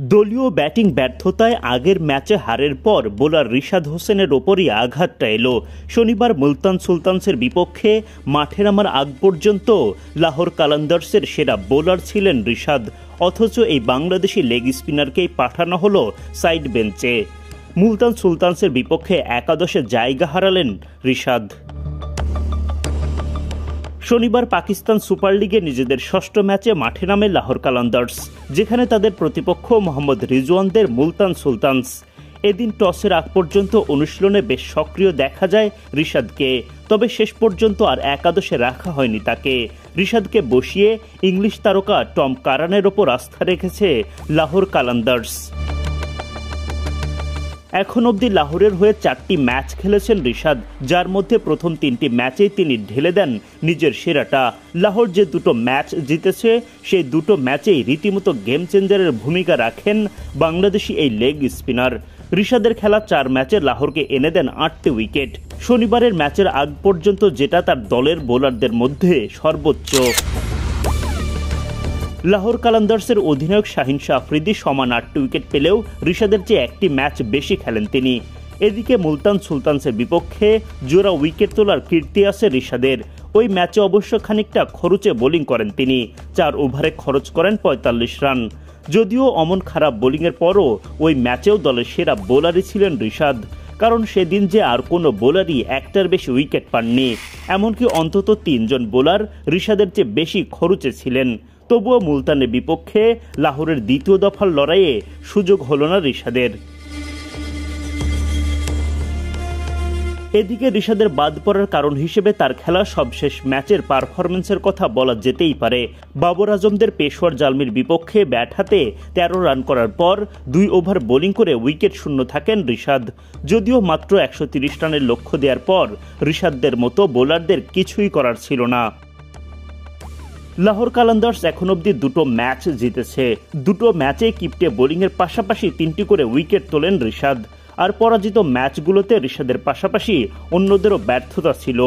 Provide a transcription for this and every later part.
দলীয় ব্যাটিং ব্যর্থতায় আগের ম্যাচে হারের পর বোলার রিশাদ হোসেনের ওপরই আঘাতটা এলো। শনিবার মুলতান সুলতানসের বিপক্ষে মাঠে নামার আগ পর্যন্ত লাহোর কালান্দার্সের সেরা বোলার ছিলেন রিশাদ, অথচ এই বাংলাদেশি লেগ স্পিনারকেই পাঠানো হলো সাইড বেঞ্চে। মুলতান সুলতানসের বিপক্ষে একাদশে জায়গা হারালেন রিশাদ। শনিবার পাকিস্তান সুপার লিগে নিজেদের ষষ্ঠ ম্যাচে মাঠে নামে লাহোর কালান্দার্স, যেখানে তাদের প্রতিপক্ষ মোহাম্মদ রিজওয়ানদের মুলতান সুলতানস। এদিন টসের আগ পর্যন্ত অনুশীলনে বেশ সক্রিয় দেখা যায় রিশাদকে, তবে শেষ পর্যন্ত আর একাদশে রাখা হয়নি তাকে। রিশাদকে বসিয়ে ইংলিশ তারকা টম কারানের ওপর আস্থা রেখেছে লাহোর কালান্দার্স। এখন অবধি লাহোরের হয়ে 4টি ম্যাচ খেলেছেন রিশাদ, যার মধ্যে প্রথম 3টি ম্যাচেই তিনি ঢেলে দেন নিজের সেরাটা। লাহোর যে দুটো ম্যাচ জিতেছে, সেই দুটো ম্যাচেই রীতিমতো গেম চেঞ্জারের ভূমিকা রাখেন বাংলাদেশি এই লেগ স্পিনার। রিশাদের খেলা 4 ম্যাচে লাহোরকে এনে দেন 8টি উইকেট। শনিবারের ম্যাচের আগ পর্যন্ত যেটা তার দলের বোলারদের মধ্যে সর্বোচ্চ। লাহোর কালান্দার্সের অধিনায়ক শাহিন শাহ আফ্রিদি সমান 8টি উইকেট পেলেও রিশাদের চেয়ে একটি ম্যাচ বেশি খেলেন তিনি। এদিকে মুলতান সুলতানসের বিপক্ষে জোড়া উইকেট তোলার কীর্তি আছে রিশাদের। ওই ম্যাচে অবশ্য খানিকটা খরচে বোলিং করেন তিনি, 4 ওভারে খরচ করেন 45 রান। যদিও অমন খারাপ বোলিংয়ের পরও ওই ম্যাচেও দলের সেরা বোলারই ছিলেন রিশাদ, কারণ সেদিন যে আর কোনো বোলারই একটার বেশি উইকেট পাননি। এমনকি অন্তত 3 জন বোলার রিশাদের চেয়ে বেশি খরচে ছিলেন। তবুও মুলতানের বিপক্ষে লাহোরের দ্বিতীয় দফার লড়াইয়ে সুযোগ হল না রিশাদের। এদিকে রিশাদের বাদ পড়ার কারণ হিসেবে তার খেলা সবশেষ ম্যাচের পারফরমেন্সের কথা বলা যেতেই পারে। বাবর আজমদের পেশোয়ার জালমির বিপক্ষে ব্যাট হাতে 13 রান করার পর 2 ওভার বোলিং করে উইকেট শূন্য থাকেন রিশাদ। যদিও মাত্র 130 রানের লক্ষ্য দেওয়ার পর রিশাদদের মতো বোলারদের কিছুই করার ছিল না। লাহোর কালান্দার্স এখন অবধি 2টো ম্যাচ জিতেছে। 2টো ম্যাচে কিপ্টে বোলিংয়ের পাশাপাশি 3টি করে উইকেট তোলেন রিশাদ। আর পরাজিত ম্যাচগুলোতে রিশাদের পাশাপাশি অন্যদেরও ব্যর্থতা ছিল।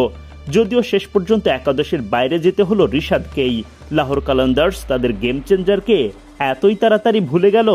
যদিও শেষ পর্যন্ত একাদশের বাইরে যেতে হলো রিশাদকেই। লাহোর কালান্দার্স তাদের গেম চেঞ্জারকে এতই তাড়াতাড়ি ভুলে গেল।